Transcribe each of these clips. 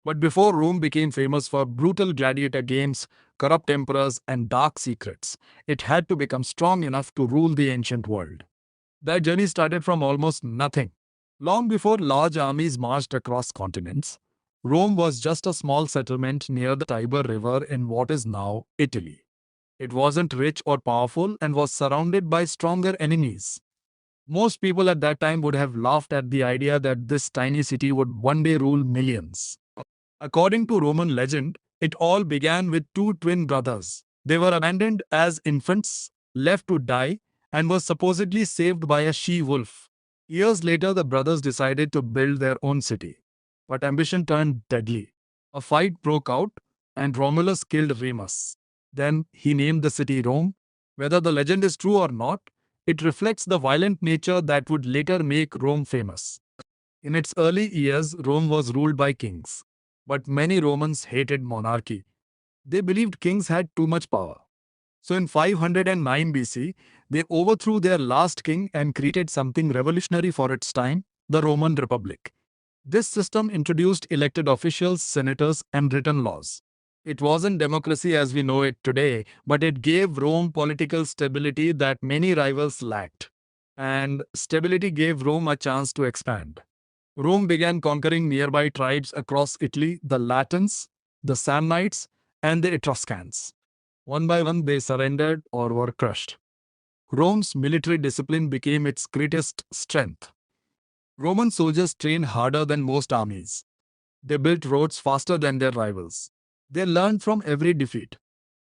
But before Rome became famous for brutal gladiator games, corrupt emperors, and dark secrets, it had to become strong enough to rule the ancient world. That journey started from almost nothing. Long before large armies marched across continents, Rome was just a small settlement near the Tiber River in what is now Italy. It wasn't rich or powerful and was surrounded by stronger enemies. Most people at that time would have laughed at the idea that this tiny city would one day rule millions. According to Roman legend, it all began with two twin brothers. They were abandoned as infants, left to die, and were supposedly saved by a she wolf. Years later, the brothers decided to build their own city. But ambition turned deadly. A fight broke out, and Romulus killed Remus. Then he named the city Rome. Whether the legend is true or not, it reflects the violent nature that would later make Rome famous. In its early years, Rome was ruled by kings. But many Romans hated monarchy. They believed kings had too much power. So in 509 BC, they overthrew their last king and created something revolutionary for its time, the Roman Republic. This system introduced elected officials, senators, and written laws. It wasn't democracy as we know it today, but it gave Rome political stability that many rivals lacked. And stability gave Rome a chance to expand. Rome began conquering nearby tribes across Italy, the Latins, the Samnites, and the Etruscans. One by one, they surrendered or were crushed. Rome's military discipline became its greatest strength. Roman soldiers trained harder than most armies. They built roads faster than their rivals. They learned from every defeat,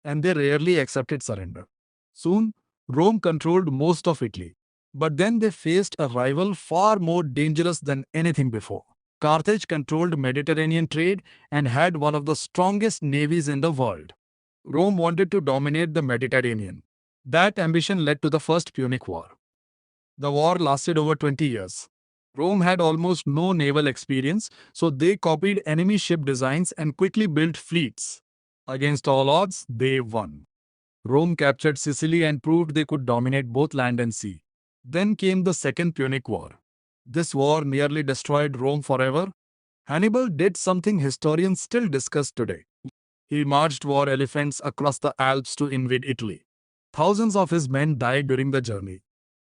and they rarely accepted surrender. Soon, Rome controlled most of Italy. But then they faced a rival far more dangerous than anything before. Carthage controlled Mediterranean trade and had one of the strongest navies in the world. Rome wanted to dominate the Mediterranean. That ambition led to the First Punic War. The war lasted over 20 years. Rome had almost no naval experience, so they copied enemy ship designs and quickly built fleets. Against all odds, they won. Rome captured Sicily and proved they could dominate both land and sea. Then came the Second Punic War. This war nearly destroyed Rome forever. Hannibal did something historians still discuss today. He marched war elephants across the Alps to invade Italy. Thousands of his men died during the journey.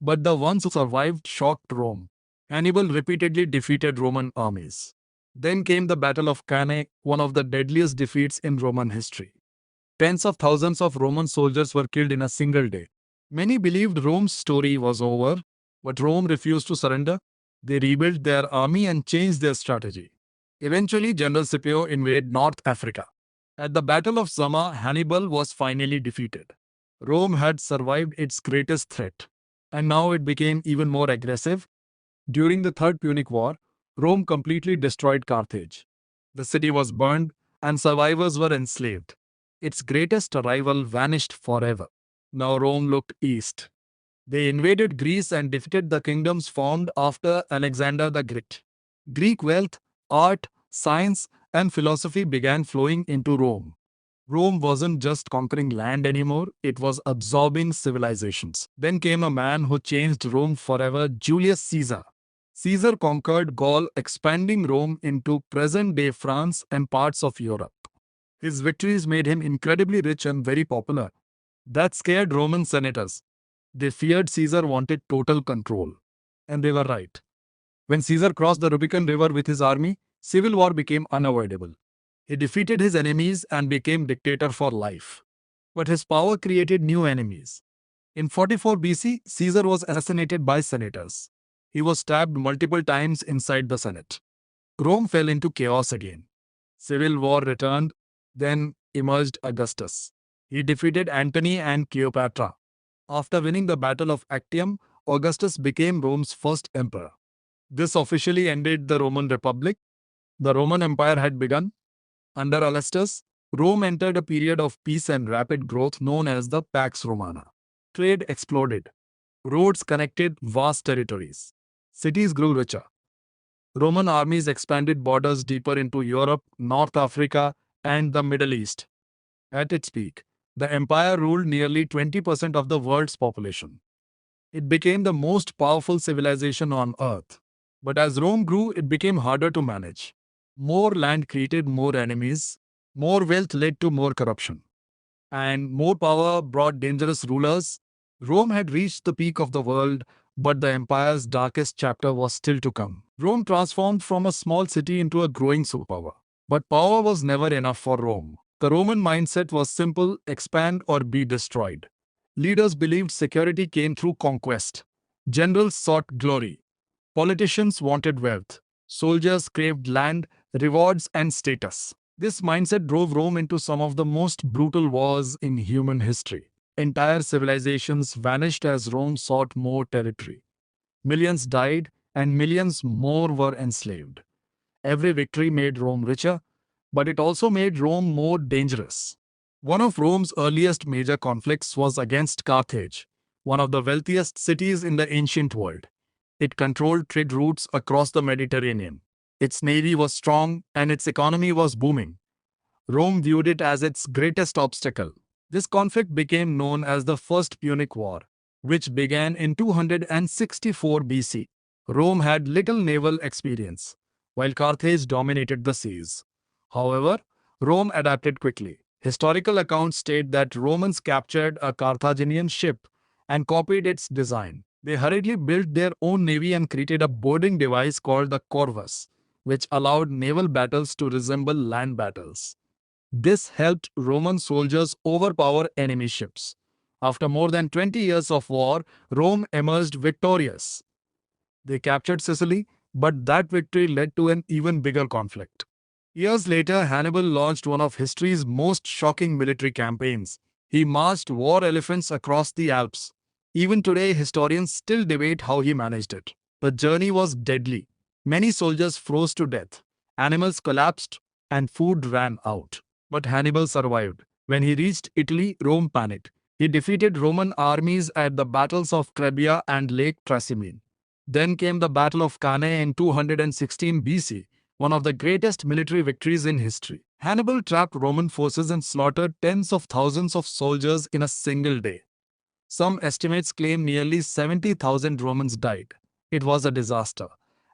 But the ones who survived shocked Rome. Hannibal repeatedly defeated Roman armies. Then came the Battle of Cannae, one of the deadliest defeats in Roman history. Tens of thousands of Roman soldiers were killed in a single day. Many believed Rome's story was over, but Rome refused to surrender. They rebuilt their army and changed their strategy. Eventually, General Scipio invaded North Africa. At the Battle of Zama, Hannibal was finally defeated. Rome had survived its greatest threat, and now it became even more aggressive. During the Third Punic War, Rome completely destroyed Carthage. The city was burned, and survivors were enslaved. Its greatest rival vanished forever. Now Rome looked east. They invaded Greece and defeated the kingdoms formed after Alexander the Great. Greek wealth, art, science, and philosophy began flowing into Rome. Rome wasn't just conquering land anymore, it was absorbing civilizations. Then came a man who changed Rome forever, Julius Caesar. Caesar conquered Gaul, expanding Rome into present-day France and parts of Europe. His victories made him incredibly rich and very popular. That scared Roman senators. They feared Caesar wanted total control. And they were right. When Caesar crossed the Rubicon River with his army, civil war became unavoidable. He defeated his enemies and became dictator for life. But his power created new enemies. In 44 BC, Caesar was assassinated by senators. He was stabbed multiple times inside the Senate. Rome fell into chaos again. Civil war returned, then emerged Augustus. He defeated Antony and Cleopatra. After winning the Battle of Actium, Augustus became Rome's first emperor. This officially ended the Roman Republic. The Roman Empire had begun. Under Augustus, Rome entered a period of peace and rapid growth known as the Pax Romana. Trade exploded. Roads connected vast territories. Cities grew richer. Roman armies expanded borders deeper into Europe, North Africa, and the Middle East. At its peak, the empire ruled nearly 20% of the world's population. It became the most powerful civilization on earth. But as Rome grew, it became harder to manage. More land created more enemies, more wealth led to more corruption, and more power brought dangerous rulers. Rome had reached the peak of the world, but the empire's darkest chapter was still to come. Rome transformed from a small city into a growing superpower. But power was never enough for Rome. The Roman mindset was simple: expand or be destroyed. Leaders believed security came through conquest. Generals sought glory. Politicians wanted wealth. Soldiers craved land, rewards, and status. This mindset drove Rome into some of the most brutal wars in human history. Entire civilizations vanished as Rome sought more territory. Millions died, and millions more were enslaved. Every victory made Rome richer, but it also made Rome more dangerous. One of Rome's earliest major conflicts was against Carthage, one of the wealthiest cities in the ancient world. It controlled trade routes across the Mediterranean. Its navy was strong and its economy was booming. Rome viewed it as its greatest obstacle. This conflict became known as the First Punic War, which began in 264 BC. Rome had little naval experience, while Carthage dominated the seas. However, Rome adapted quickly. Historical accounts state that Romans captured a Carthaginian ship and copied its design. They hurriedly built their own navy and created a boarding device called the corvus, which allowed naval battles to resemble land battles. This helped Roman soldiers overpower enemy ships. After more than 20 years of war, Rome emerged victorious. They captured Sicily, but that victory led to an even bigger conflict. Years later, Hannibal launched one of history's most shocking military campaigns. He marched war elephants across the Alps. Even today, historians still debate how he managed it. The journey was deadly. Many soldiers froze to death. Animals collapsed, and food ran out. But Hannibal survived. When he reached Italy, Rome panicked. He defeated Roman armies at the battles of Trebia and Lake Trasimene. Then came the Battle of Cannae in 216 BC, one of the greatest military victories in history. Hannibal trapped Roman forces and slaughtered tens of thousands of soldiers in a single day. Some estimates claim nearly 70,000 Romans died. It was a disaster,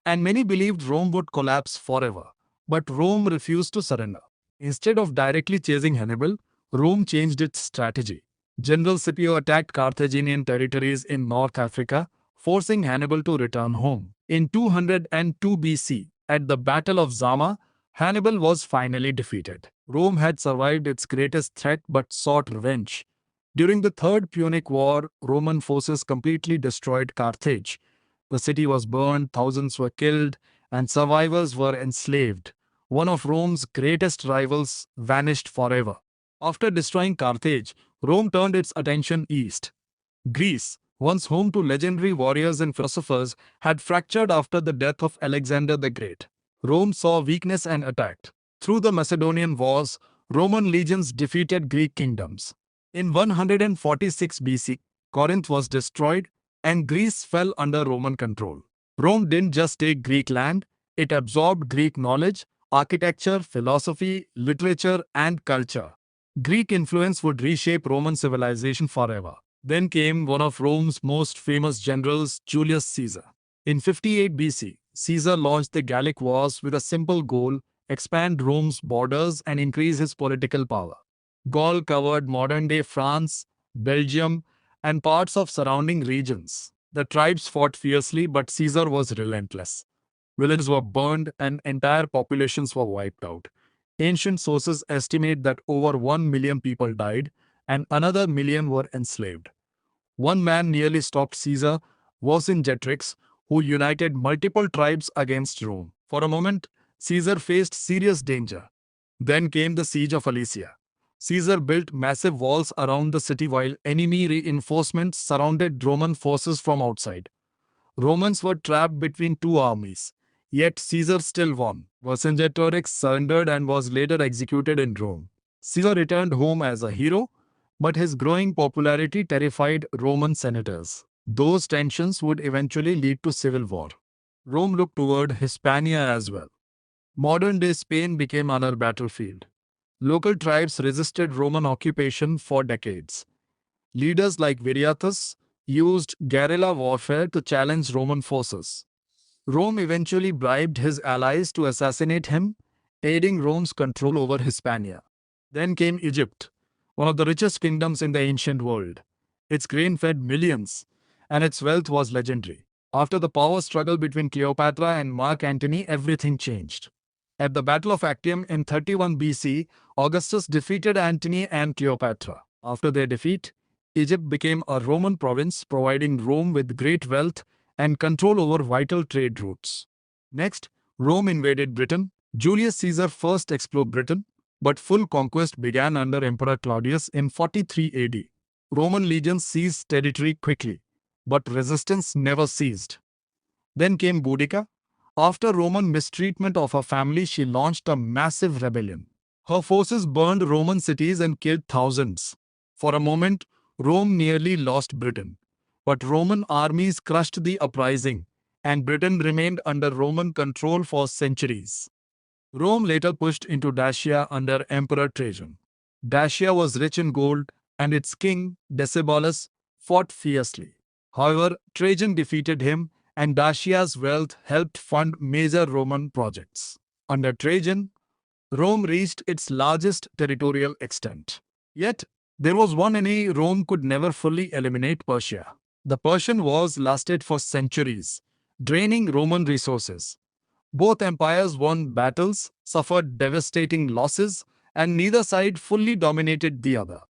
and many believed Rome would collapse forever. But Rome refused to surrender. Instead of directly chasing Hannibal, Rome changed its strategy. General Scipio attacked Carthaginian territories in North Africa, forcing Hannibal to return home. In 202 BC, at the Battle of Zama, Hannibal was finally defeated. Rome had survived its greatest threat but sought revenge. During the Third Punic War, Roman forces completely destroyed Carthage. The city was burned, thousands were killed, and survivors were enslaved. One of Rome's greatest rivals vanished forever. After destroying Carthage, Rome turned its attention east. Greece, once home to legendary warriors and philosophers, had fractured after the death of Alexander the Great. Rome saw weakness and attacked. Through the Macedonian Wars, Roman legions defeated Greek kingdoms. In 146 BC, Corinth was destroyed and Greece fell under Roman control. Rome didn't just take Greek land, it absorbed Greek knowledge, architecture, philosophy, literature, and culture. Greek influence would reshape Roman civilization forever. Then came one of Rome's most famous generals, Julius Caesar. In 58 BC, Caesar launched the Gallic Wars with a simple goal: expand Rome's borders and increase his political power. Gaul covered modern-day France, Belgium, and parts of surrounding regions. The tribes fought fiercely, but Caesar was relentless. Villages were burned and entire populations were wiped out. Ancient sources estimate that over 1 million people died and another million were enslaved. One man nearly stopped Caesar, Vercingetorix, who united multiple tribes against Rome. For a moment, Caesar faced serious danger. Then came the siege of Alesia. Caesar built massive walls around the city while enemy reinforcements surrounded Roman forces from outside. Romans were trapped between two armies. Yet Caesar still won. Vercingetorix surrendered and was later executed in Rome. Caesar returned home as a hero, but his growing popularity terrified Roman senators. Those tensions would eventually lead to civil war. Rome looked toward Hispania as well. Modern-day Spain became another battlefield. Local tribes resisted Roman occupation for decades. Leaders like Viriathus used guerrilla warfare to challenge Roman forces. Rome eventually bribed his allies to assassinate him, aiding Rome's control over Hispania. Then came Egypt, one of the richest kingdoms in the ancient world. Its grain fed millions, and its wealth was legendary. After the power struggle between Cleopatra and Mark Antony, everything changed. At the Battle of Actium in 31 BC, Augustus defeated Antony and Cleopatra. After their defeat, Egypt became a Roman province, providing Rome with great wealth and control over vital trade routes. Next, Rome invaded Britain. Julius Caesar first explored Britain, but full conquest began under Emperor Claudius in 43 AD. Roman legions seized territory quickly, but resistance never ceased. Then came Boudica. After Roman mistreatment of her family, she launched a massive rebellion. Her forces burned Roman cities and killed thousands. For a moment, Rome nearly lost Britain. But Roman armies crushed the uprising, and Britain remained under Roman control for centuries. Rome later pushed into Dacia under Emperor Trajan. Dacia was rich in gold, and its king, Decebalus, fought fiercely. However, Trajan defeated him, and Dacia's wealth helped fund major Roman projects. Under Trajan, Rome reached its largest territorial extent. Yet, there was one enemy Rome could never fully eliminate: Persia. The Persian Wars lasted for centuries, draining Roman resources. Both empires won battles, suffered devastating losses, and neither side fully dominated the other.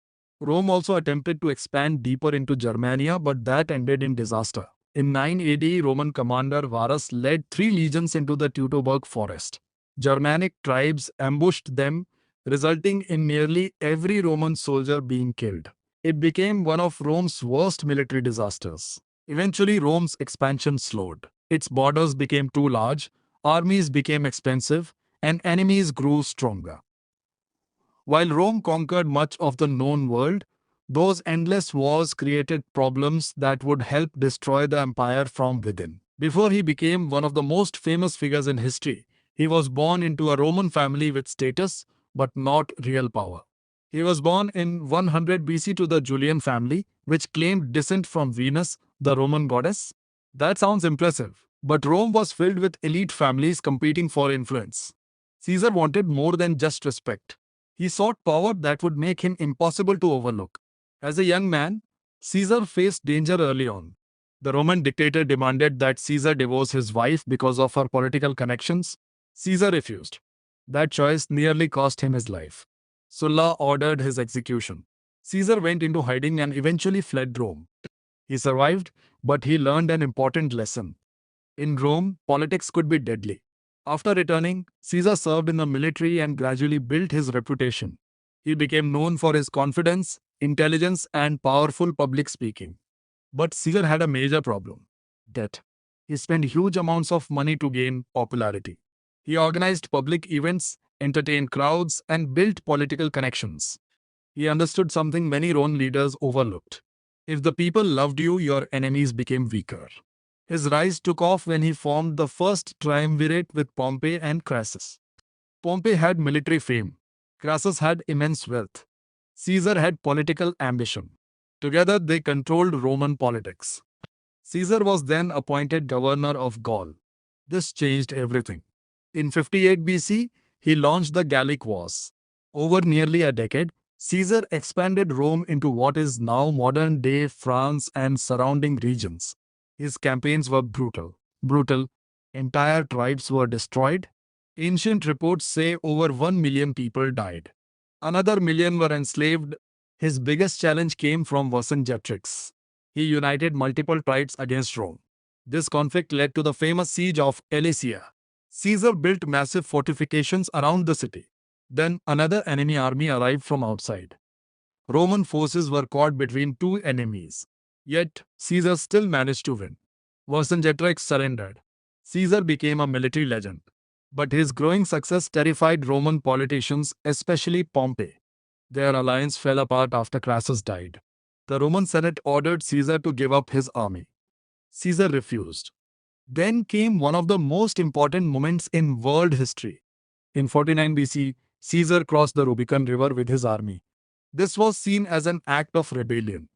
Rome also attempted to expand deeper into Germania, but that ended in disaster. In 9 AD, Roman commander Varus led 3 legions into the Teutoburg forest. Germanic tribes ambushed them, resulting in nearly every Roman soldier being killed. It became one of Rome's worst military disasters. Eventually, Rome's expansion slowed. Its borders became too large, armies became expensive, and enemies grew stronger. While Rome conquered much of the known world, those endless wars created problems that would help destroy the empire from within. Before he became one of the most famous figures in history, he was born into a Roman family with status, but not real power. He was born in 100 BC to the Julian family, which claimed descent from Venus, the Roman goddess. That sounds impressive, but Rome was filled with elite families competing for influence. Caesar wanted more than just respect. He sought power that would make him impossible to overlook. As a young man, Caesar faced danger early on. The Roman dictator demanded that Caesar divorce his wife because of her political connections. Caesar refused. That choice nearly cost him his life. Sulla ordered his execution. Caesar went into hiding and eventually fled Rome. He survived, but he learned an important lesson. In Rome, politics could be deadly. After returning, Caesar served in the military and gradually built his reputation. He became known for his confidence, intelligence, and powerful public speaking. But Caesar had a major problem: debt. He spent huge amounts of money to gain popularity. He organized public events, entertained crowds, and built political connections. He understood something many Roman leaders overlooked: if the people loved you, your enemies became weaker. His rise took off when he formed the first triumvirate with Pompey and Crassus. Pompey had military fame. Crassus had immense wealth. Caesar had political ambition. Together they controlled Roman politics. Caesar was then appointed governor of Gaul. This changed everything. In 58 BC, he launched the Gallic Wars. Over nearly a decade, Caesar expanded Rome into what is now modern-day France and surrounding regions. His campaigns were brutal. Brutal. Entire tribes were destroyed. Ancient reports say over 1 million people died. Another million were enslaved. His biggest challenge came from Vercingetorix. He united multiple tribes against Rome. This conflict led to the famous siege of Alesia. Caesar built massive fortifications around the city. Then another enemy army arrived from outside. Roman forces were caught between two enemies. Yet, Caesar still managed to win. Vercingetorix surrendered. Caesar became a military legend. But his growing success terrified Roman politicians, especially Pompey. Their alliance fell apart after Crassus died. The Roman Senate ordered Caesar to give up his army. Caesar refused. Then came one of the most important moments in world history. In 49 BC, Caesar crossed the Rubicon River with his army. This was seen as an act of rebellion.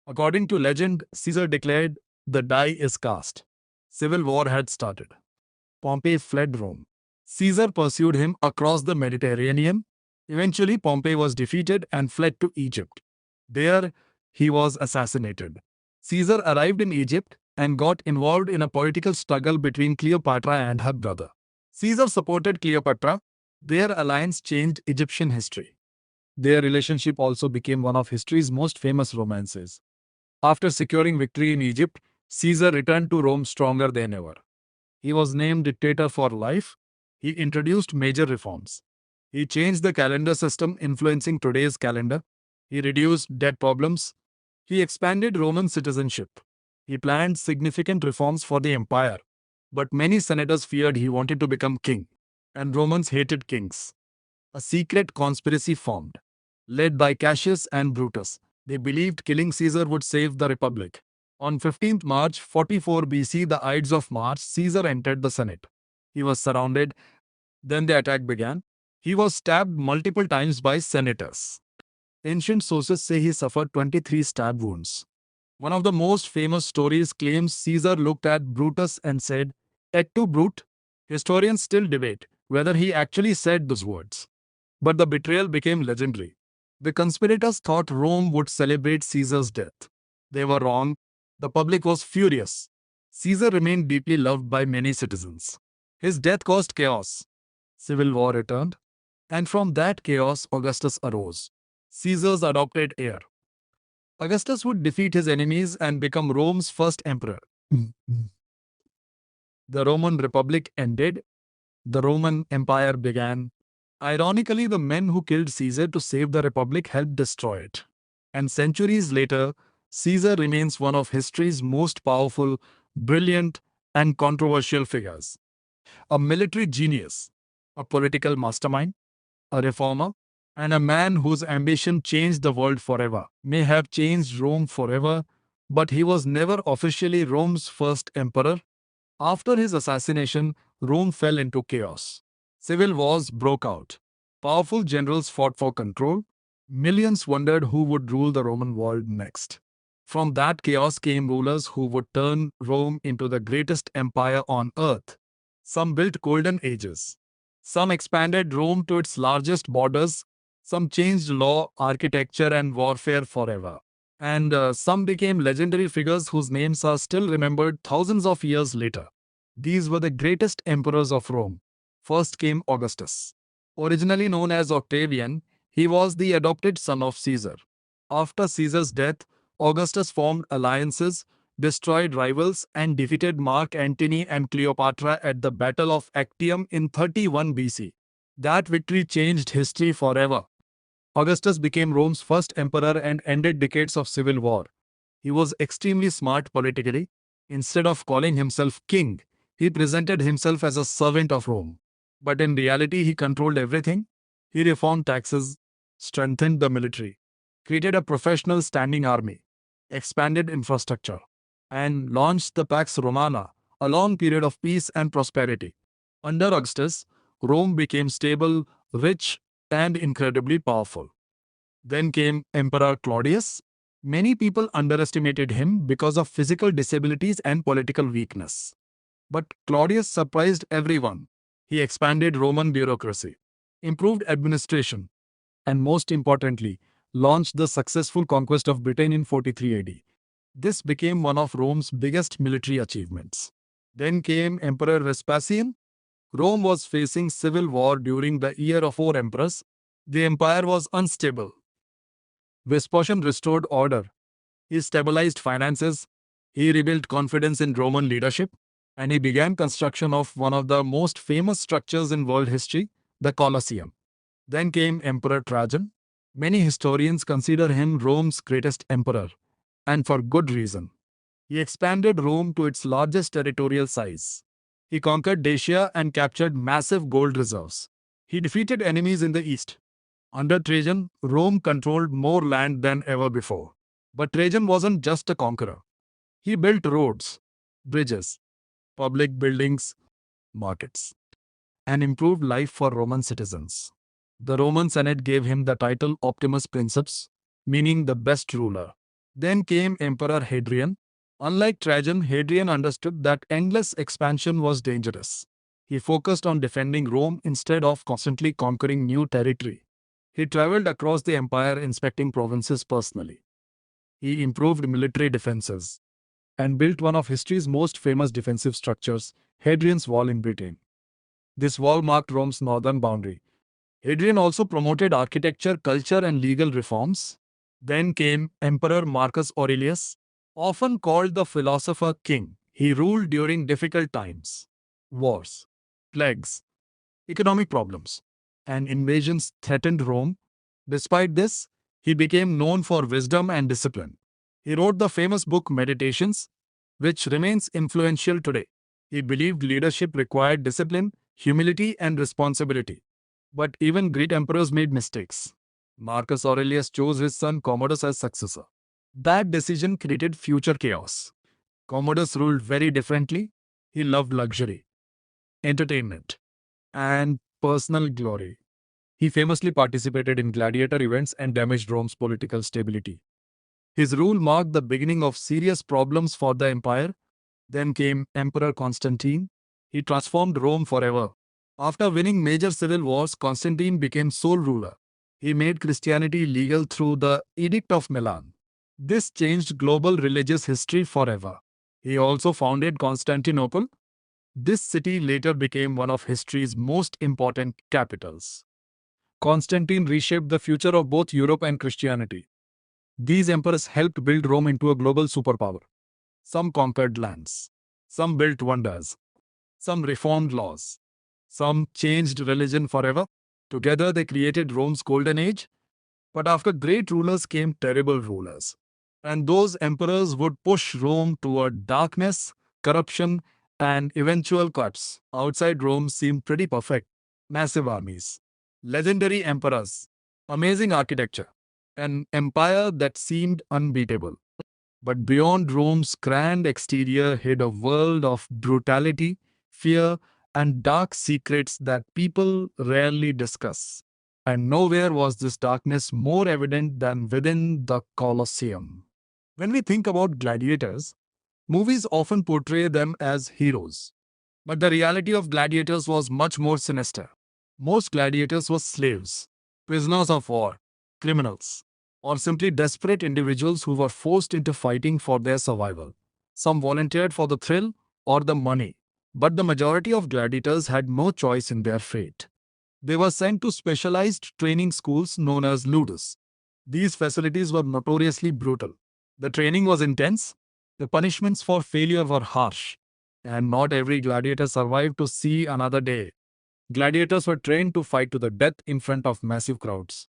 According to legend, Caesar declared, "The die is cast." Civil war had started. Pompey fled Rome. Caesar pursued him across the Mediterranean. Eventually, Pompey was defeated and fled to Egypt. There, he was assassinated. Caesar arrived in Egypt and got involved in a political struggle between Cleopatra and her brother. Caesar supported Cleopatra. Their alliance changed Egyptian history. Their relationship also became one of history's most famous romances. After securing victory in Egypt, Caesar returned to Rome stronger than ever. He was named dictator for life. He introduced major reforms. He changed the calendar system, influencing today's calendar. He reduced debt problems. He expanded Roman citizenship. He planned significant reforms for the empire. But many senators feared he wanted to become king, and Romans hated kings. A secret conspiracy formed, led by Cassius and Brutus. They believed killing Caesar would save the republic. On 15th March 44 BC, the Ides of March, Caesar entered the Senate. He was surrounded. Then the attack began. He was stabbed multiple times by senators. Ancient sources say he suffered 23 stab wounds. One of the most famous stories claims Caesar looked at Brutus and said, "Et tu, Brute?" Historians still debate whether he actually said those words. But the betrayal became legendary. The conspirators thought Rome would celebrate Caesar's death. They were wrong. The public was furious. Caesar remained deeply loved by many citizens. His death caused chaos. Civil war returned. And from that chaos, Augustus arose, Caesar's adopted heir. Augustus would defeat his enemies and become Rome's first emperor. The Roman Republic ended. The Roman Empire began. Ironically, the men who killed Caesar to save the Republic helped destroy it. And centuries later, Caesar remains one of history's most powerful, brilliant, and controversial figures. A military genius, a political mastermind, a reformer, and a man whose ambition changed the world forever. May have changed Rome forever, but he was never officially Rome's first emperor. After his assassination, Rome fell into chaos. Civil wars broke out. Powerful generals fought for control. Millions wondered who would rule the Roman world next. From that chaos came rulers who would turn Rome into the greatest empire on earth. Some built golden ages. Some expanded Rome to its largest borders. Some changed law, architecture, and warfare forever. And some became legendary figures whose names are still remembered thousands of years later. These were the greatest emperors of Rome. First came Augustus. Originally known as Octavian, he was the adopted son of Caesar. After Caesar's death, Augustus formed alliances, destroyed rivals, and defeated Mark Antony and Cleopatra at the Battle of Actium in 31 BC. That victory changed history forever. Augustus became Rome's first emperor and ended decades of civil war. He was extremely smart politically. Instead of calling himself king, he presented himself as a servant of Rome. But in reality, he controlled everything. He reformed taxes, strengthened the military, created a professional standing army, expanded infrastructure, and launched the Pax Romana, a long period of peace and prosperity. Under Augustus, Rome became stable, rich, and incredibly powerful. Then came Emperor Claudius. Many people underestimated him because of physical disabilities and political weakness. But Claudius surprised everyone. He expanded Roman bureaucracy, improved administration, and most importantly, launched the successful conquest of Britain in 43 AD. This became one of Rome's biggest military achievements. Then came Emperor Vespasian. Rome was facing civil war during the year of four emperors. The empire was unstable. Vespasian restored order. He stabilized finances. He rebuilt confidence in Roman leadership. And he began construction of one of the most famous structures in world history, the Colosseum. Then came Emperor Trajan. Many historians consider him Rome's greatest emperor, and for good reason. He expanded Rome to its largest territorial size. He conquered Dacia and captured massive gold reserves. He defeated enemies in the east. Under Trajan, Rome controlled more land than ever before. But Trajan wasn't just a conqueror. He built roads, bridges, public buildings, markets, and improved life for Roman citizens. The Roman Senate gave him the title Optimus Princeps, meaning the best ruler. Then came Emperor Hadrian. Unlike Trajan, Hadrian understood that endless expansion was dangerous. He focused on defending Rome instead of constantly conquering new territory. He traveled across the empire inspecting provinces personally. He improved military defenses and built one of history's most famous defensive structures, Hadrian's Wall in Britain. This wall marked Rome's northern boundary. Hadrian also promoted architecture, culture, and legal reforms. Then came Emperor Marcus Aurelius, often called the philosopher king. He ruled during difficult times. Wars, plagues, economic problems, and invasions threatened Rome. Despite this, he became known for wisdom and discipline. He wrote the famous book Meditations, which remains influential today. He believed leadership required discipline, humility, and responsibility. But even great emperors made mistakes. Marcus Aurelius chose his son Commodus as successor. That decision created future chaos. Commodus ruled very differently. He loved luxury, entertainment, and personal glory. He famously participated in gladiator events and damaged Rome's political stability. His rule marked the beginning of serious problems for the empire. Then came Emperor Constantine. He transformed Rome forever. After winning major civil wars, Constantine became sole ruler. He made Christianity legal through the Edict of Milan. This changed global religious history forever. He also founded Constantinople. This city later became one of history's most important capitals. Constantine reshaped the future of both Europe and Christianity. These emperors helped build Rome into a global superpower. Some conquered lands. Some built wonders. Some reformed laws. Some changed religion forever. Together they created Rome's golden age. But after great rulers came terrible rulers. And those emperors would push Rome toward darkness, corruption, and eventual collapse. Outside Rome seemed pretty perfect. Massive armies, legendary emperors, amazing architecture, an empire that seemed unbeatable. But beyond Rome's grand exterior hid a world of brutality, fear, and dark secrets that people rarely discuss. And nowhere was this darkness more evident than within the Colosseum. When we think about gladiators, movies often portray them as heroes. But the reality of gladiators was much more sinister. Most gladiators were slaves, prisoners of war, criminals, or simply desperate individuals who were forced into fighting for their survival. Some volunteered for the thrill or the money, but the majority of gladiators had no choice in their fate. They were sent to specialized training schools known as ludus. These facilities were notoriously brutal. The training was intense, the punishments for failure were harsh, and not every gladiator survived to see another day. Gladiators were trained to fight to the death in front of massive crowds.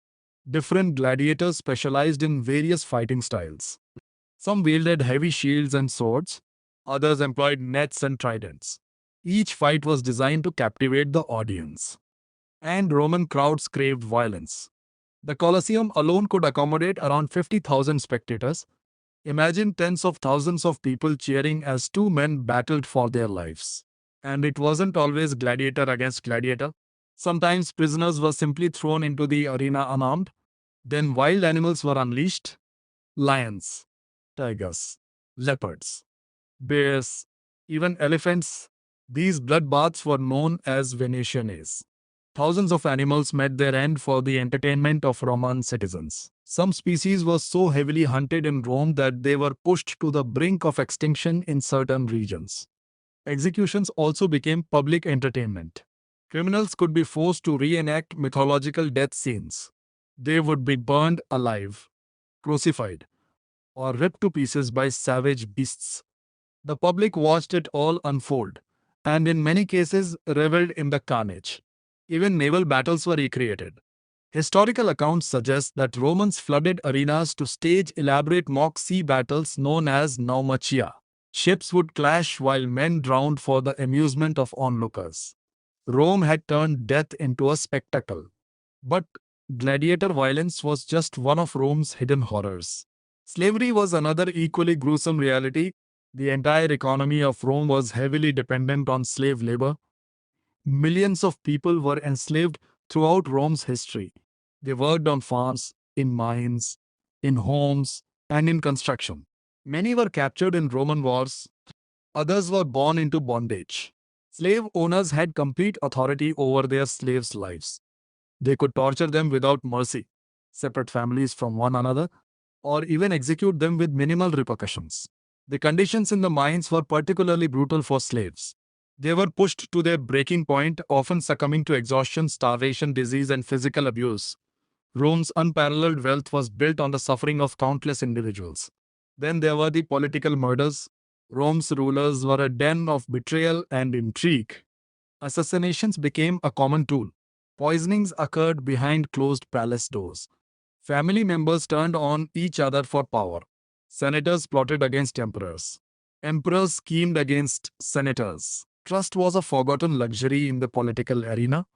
Different gladiators specialized in various fighting styles. Some wielded heavy shields and swords, others employed nets and tridents. Each fight was designed to captivate the audience. And Roman crowds craved violence. The Colosseum alone could accommodate around 50,000 spectators. Imagine tens of thousands of people cheering as two men battled for their lives. And it wasn't always gladiator against gladiator. Sometimes prisoners were simply thrown into the arena unarmed. Then wild animals were unleashed. Lions, tigers, leopards, bears, even elephants. These bloodbaths were known as Venetianese. Thousands of animals met their end for the entertainment of Roman citizens. Some species were so heavily hunted in Rome that they were pushed to the brink of extinction in certain regions. Executions also became public entertainment. Criminals could be forced to reenact mythological death scenes. They would be burned alive, crucified, or ripped to pieces by savage beasts. The public watched it all unfold, and in many cases reveled in the carnage. Even naval battles were recreated. Historical accounts suggest that Romans flooded arenas to stage elaborate mock sea battles known as naumachia. Ships would clash while men drowned for the amusement of onlookers. Rome had turned death into a spectacle. But gladiator violence was just one of Rome's hidden horrors. Slavery was another equally gruesome reality. The entire economy of Rome was heavily dependent on slave labor. Millions of people were enslaved throughout Rome's history. They worked on farms, in mines, in homes, and in construction. Many were captured in Roman wars. Others were born into bondage. Slave owners had complete authority over their slaves' lives. They could torture them without mercy, separate families from one another, or even execute them with minimal repercussions. The conditions in the mines were particularly brutal for slaves. They were pushed to their breaking point, often succumbing to exhaustion, starvation, disease, and physical abuse. Rome's unparalleled wealth was built on the suffering of countless individuals. Then there were the political murders. Rome's rulers were a den of betrayal and intrigue. Assassinations became a common tool. Poisonings occurred behind closed palace doors. Family members turned on each other for power. Senators plotted against emperors. Emperors schemed against senators. Trust was a forgotten luxury in the political arena,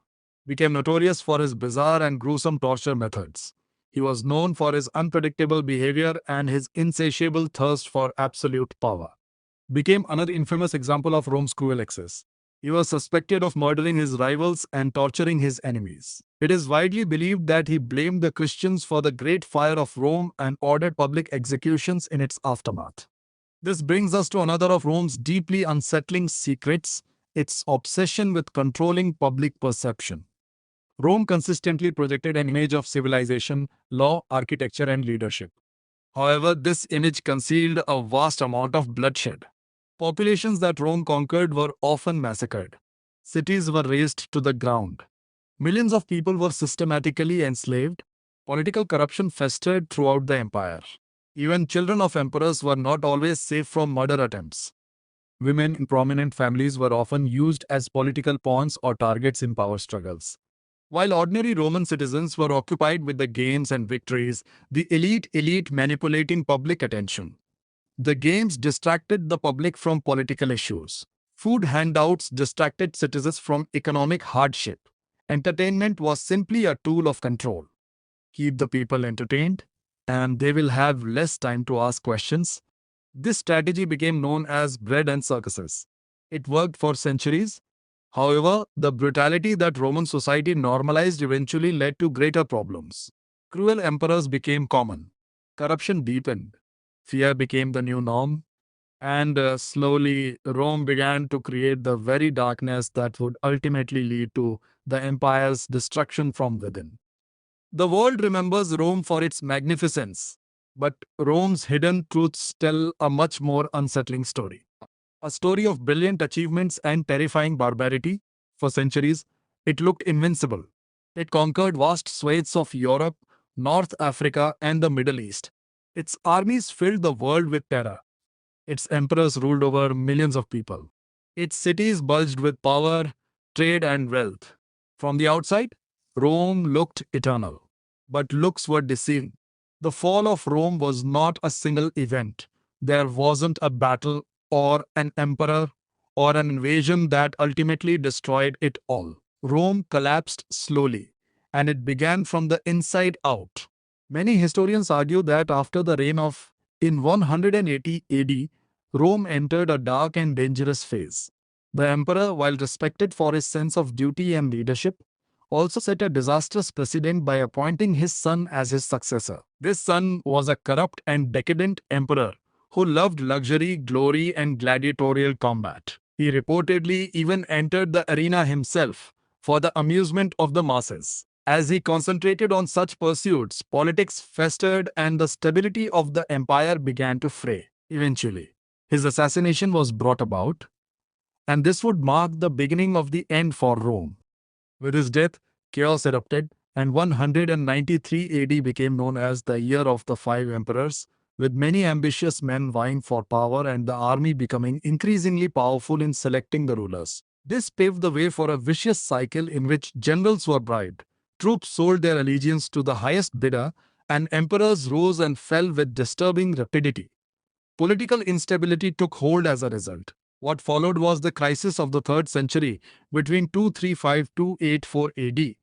became notorious for his bizarre and gruesome torture methods. He was known for his unpredictable behavior and his insatiable thirst for absolute power. Became another infamous example of Rome's cruel excess. He was suspected of murdering his rivals and torturing his enemies. It is widely believed that he blamed the Christians for the Great Fire of Rome and ordered public executions in its aftermath. This brings us to another of Rome's deeply unsettling secrets, its obsession with controlling public perception. Rome consistently projected an image of civilization, law, architecture, and leadership. However, this image concealed a vast amount of bloodshed. Populations that Rome conquered were often massacred. Cities were razed to the ground. Millions of people were systematically enslaved. Political corruption festered throughout the empire. Even children of emperors were not always safe from murder attempts. Women in prominent families were often used as political pawns or targets in power struggles. While ordinary Roman citizens were occupied with the games and victories, the elite manipulating public attention. The games distracted the public from political issues. Food handouts distracted citizens from economic hardship. Entertainment was simply a tool of control. Keep the people entertained, and they will have less time to ask questions. This strategy became known as bread and circuses. It worked for centuries. However, the brutality that Roman society normalized eventually led to greater problems. Cruel emperors became common. Corruption deepened. Fear became the new norm. And slowly, Rome began to create the very darkness that would ultimately lead to the empire's destruction from within. The world remembers Rome for its magnificence, but Rome's hidden truths tell a much more unsettling story. A story of brilliant achievements and terrifying barbarity. For centuries, it looked invincible. It conquered vast swathes of Europe, North Africa, and the Middle East. Its armies filled the world with terror. Its emperors ruled over millions of people. Its cities bulged with power, trade, and wealth. From the outside, Rome looked eternal. But looks were deceiving. The fall of Rome was not a single event. There wasn't a battle or an emperor or an invasion that ultimately destroyed it all. Rome collapsed slowly, and it began from the inside out. Many historians argue that after the reign of in 180 AD, Rome entered a dark and dangerous phase. The emperor, while respected for his sense of duty and leadership, also set a disastrous precedent by appointing his son as his successor. This son was a corrupt and decadent emperor who loved luxury, glory, and gladiatorial combat. He reportedly even entered the arena himself for the amusement of the masses. As he concentrated on such pursuits, politics festered and the stability of the empire began to fray. Eventually, his assassination was brought about, and this would mark the beginning of the end for Rome. With his death, chaos erupted, and 193 AD became known as the Year of the Five Emperors, with many ambitious men vying for power and the army becoming increasingly powerful in selecting the rulers. This paved the way for a vicious cycle in which generals were bribed, troops sold their allegiance to the highest bidder, and emperors rose and fell with disturbing rapidity. Political instability took hold as a result. What followed was the crisis of the 3rd century between 235–284 AD,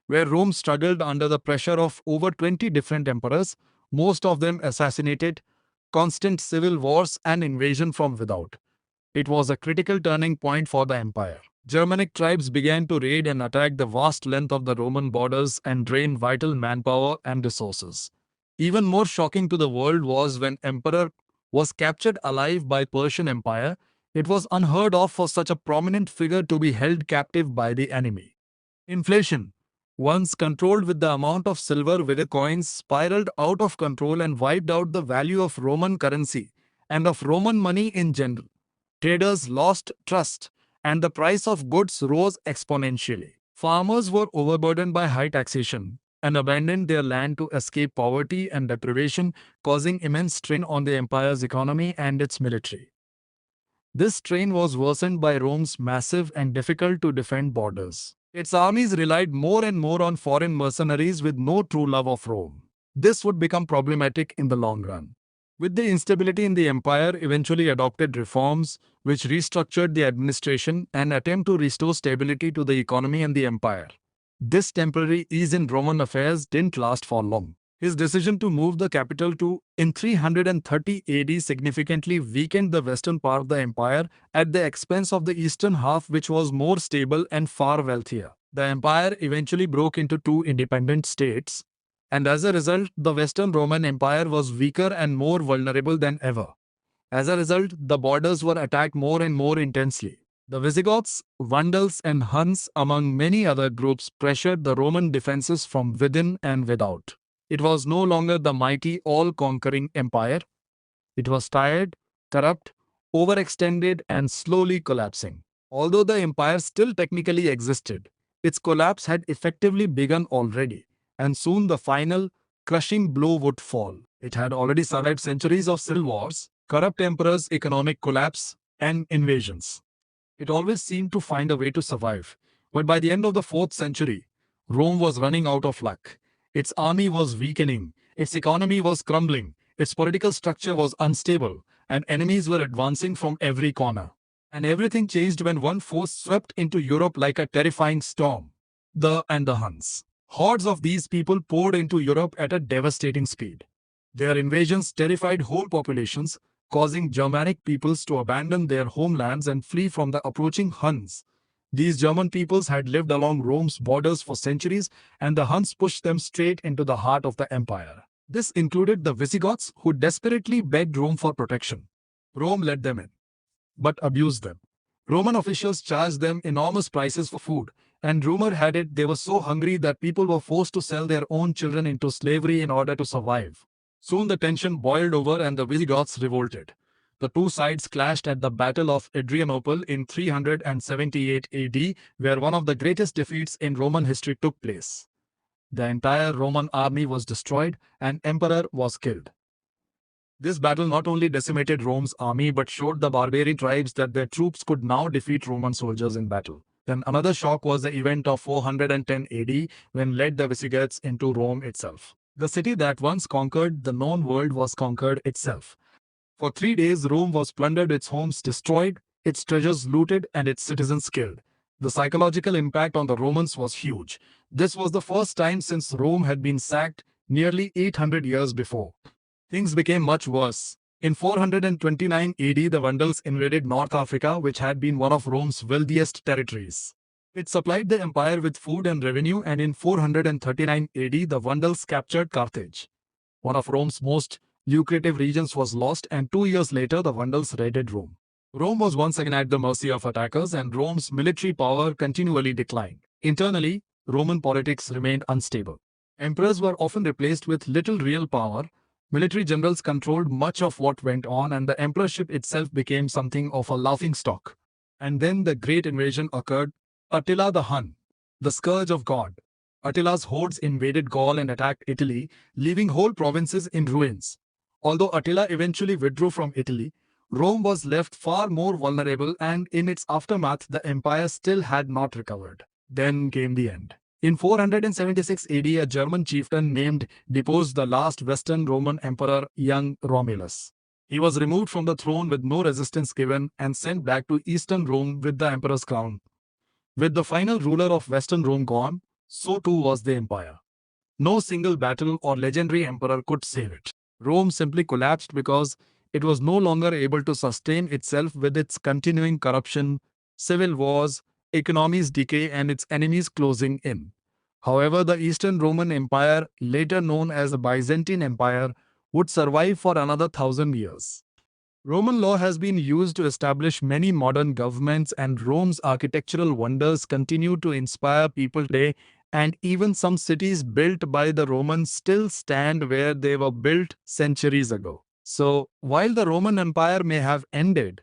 where Rome struggled under the pressure of over 20 different emperors, most of them assassinated, constant civil wars, and invasion from without. It was a critical turning point for the empire. Germanic tribes began to raid and attack the vast length of the Roman borders and drain vital manpower and resources. Even more shocking to the world was when emperor was captured alive by Persian Empire, It was unheard of for such a prominent figure to be held captive by the enemy. Inflation, once controlled with the amount of silver with the coins, spiraled out of control and wiped out the value of Roman currency and of Roman money in general. Traders lost trust, and the price of goods rose exponentially. Farmers were overburdened by high taxation and abandoned their land to escape poverty and deprivation, causing immense strain on the empire's economy and its military. This strain was worsened by Rome's massive and difficult to defend borders. Its armies relied more and more on foreign mercenaries with no true love of Rome. This would become problematic in the long run. With the instability in the empire, eventually adopted reforms which restructured the administration and attempt to restore stability to the economy and the empire. This temporary ease in Roman affairs didn't last for long. His decision to move the capital to in 330 AD significantly weakened the western part of the empire at the expense of the eastern half, which was more stable and far wealthier. The empire eventually broke into two independent states, and as a result, the Western Roman Empire was weaker and more vulnerable than ever. As a result, the borders were attacked more and more intensely. The Visigoths, Vandals, and Huns, among many other groups, pressured the Roman defenses from within and without. It was no longer the mighty, all-conquering empire. It was tired, corrupt, overextended, and slowly collapsing. Although the empire still technically existed, its collapse had effectively begun already, and soon the final, crushing blow would fall. It had already survived centuries of civil wars, corrupt emperors, economic collapse, and invasions. It always seemed to find a way to survive. But by the end of the 4th century, Rome was running out of luck. Its army was weakening, its economy was crumbling, its political structure was unstable, and enemies were advancing from every corner. And everything changed when one force swept into Europe like a terrifying storm. The Huns. Hordes of these people poured into Europe at a devastating speed. Their invasions terrified whole populations, causing Germanic peoples to abandon their homelands and flee from the approaching Huns. These German peoples had lived along Rome's borders for centuries, and the Huns pushed them straight into the heart of the empire. This included the Visigoths, who desperately begged Rome for protection. Rome let them in, but abused them. Roman officials charged them enormous prices for food, and rumor had it they were so hungry that people were forced to sell their own children into slavery in order to survive. Soon the tension boiled over and the Visigoths revolted. The two sides clashed at the Battle of Adrianople in 378 AD, where one of the greatest defeats in Roman history took place. The entire Roman army was destroyed and emperor was killed. This battle not only decimated Rome's army but showed the barbarian tribes that their troops could now defeat Roman soldiers in battle. Then another shock was the event of 410 AD when led the Visigoths into Rome itself. The city that once conquered the known world was conquered itself. For 3 days, Rome was plundered, its homes destroyed, its treasures looted, and its citizens killed. The psychological impact on the Romans was huge. This was the first time since Rome had been sacked nearly 800 years before. Things became much worse. In 429 AD, the Vandals invaded North Africa, which had been one of Rome's wealthiest territories. It supplied the empire with food and revenue, and in 439 AD, the Vandals captured Carthage. One of Rome's most lucrative regions was lost, and 2 years later, the Vandals raided Rome. Rome was once again at the mercy of attackers, and Rome's military power continually declined. Internally, Roman politics remained unstable. Emperors were often replaced with little real power. Military generals controlled much of what went on, and the emperorship itself became something of a laughingstock. And then the great invasion occurred. Attila the Hun, the scourge of God. Attila's hordes invaded Gaul and attacked Italy, leaving whole provinces in ruins. Although Attila eventually withdrew from Italy, Rome was left far more vulnerable, and in its aftermath, the empire still had not recovered. Then came the end. In 476 AD, a German chieftain named deposed the last Western Roman emperor, young Romulus. He was removed from the throne with no resistance given and sent back to Eastern Rome with the emperor's crown. With the final ruler of Western Rome gone, so too was the empire. No single battle or legendary emperor could save it. Rome simply collapsed because it was no longer able to sustain itself with its continuing corruption, civil wars, economy's decay, and its enemies closing in. However, the Eastern Roman Empire, later known as the Byzantine Empire, would survive for another 1,000 years. Roman law has been used to establish many modern governments, and Rome's architectural wonders continue to inspire people today. And even some cities built by the Romans still stand where they were built centuries ago. So, while the Roman Empire may have ended,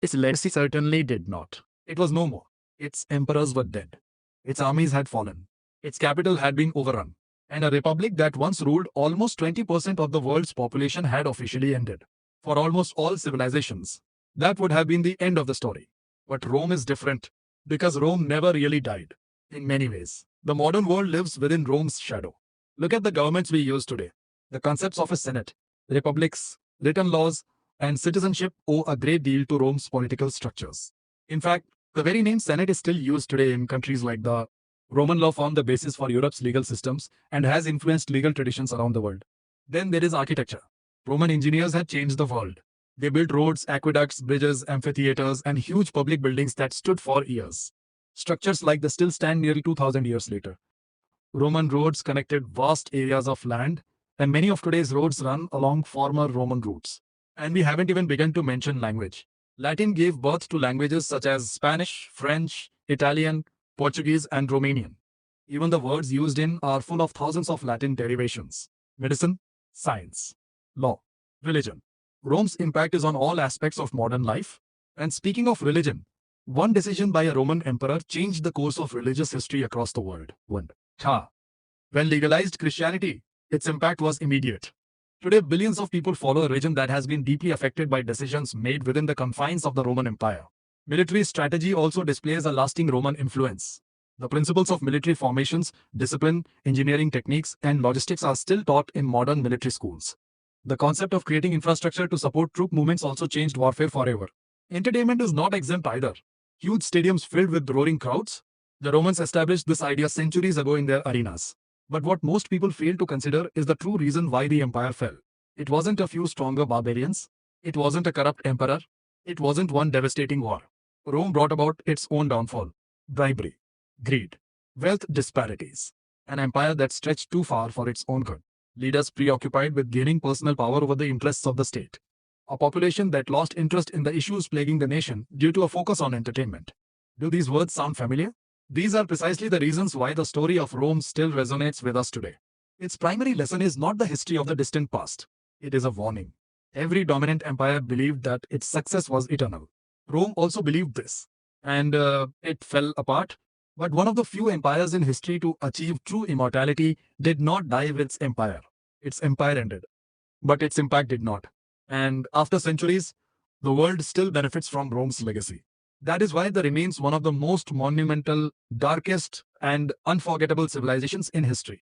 its legacy certainly did not. It was no more. Its emperors were dead. Its armies had fallen. Its capital had been overrun. And a republic that once ruled almost 20% of the world's population had officially ended. For almost all civilizations, that would have been the end of the story. But Rome is different because Rome never really died. In many ways, the modern world lives within Rome's shadow. Look at the governments we use today. The concepts of a senate, republics, written laws, and citizenship owe a great deal to Rome's political structures. In fact, the very name Senate is still used today in countries like the Roman law formed the basis for Europe's legal systems and has influenced legal traditions around the world. Then there is architecture. Roman engineers had changed the world. They built roads, aqueducts, bridges, amphitheaters, and huge public buildings that stood for years. Structures like the still stand nearly 2000 years later. Roman roads connected vast areas of land, and many of today's roads run along former Roman routes. And we haven't even begun to mention language. Latin gave birth to languages such as Spanish, French, Italian, Portuguese, and Romanian. Even the words used in are full of thousands of Latin derivations. Medicine, science, law, religion. Rome's impact is on all aspects of modern life. And speaking of religion, one decision by a Roman emperor changed the course of religious history across the world. When legalized Christianity, its impact was immediate. Today, billions of people follow a religion that has been deeply affected by decisions made within the confines of the Roman Empire. Military strategy also displays a lasting Roman influence. The principles of military formations, discipline, engineering techniques, and logistics are still taught in modern military schools. The concept of creating infrastructure to support troop movements also changed warfare forever. Entertainment is not exempt either. Huge stadiums filled with roaring crowds. The Romans established this idea centuries ago in their arenas. But what most people fail to consider is the true reason why the empire fell. It wasn't a few stronger barbarians. It wasn't a corrupt emperor. It wasn't one devastating war. Rome brought about its own downfall. Bribery, greed, wealth disparities. An empire that stretched too far for its own good. Leaders preoccupied with gaining personal power over the interests of the state. A population that lost interest in the issues plaguing the nation due to a focus on entertainment. Do these words sound familiar? These are precisely the reasons why the story of Rome still resonates with us today. Its primary lesson is not the history of the distant past. It is a warning. Every dominant empire believed that its success was eternal. Rome also believed this. And it fell apart. But one of the few empires in history to achieve true immortality did not die with its empire. Its empire ended. But its impact did not. And after centuries, the world still benefits from Rome's legacy. That is why it remains one of the most monumental, darkest, and unforgettable civilizations in history.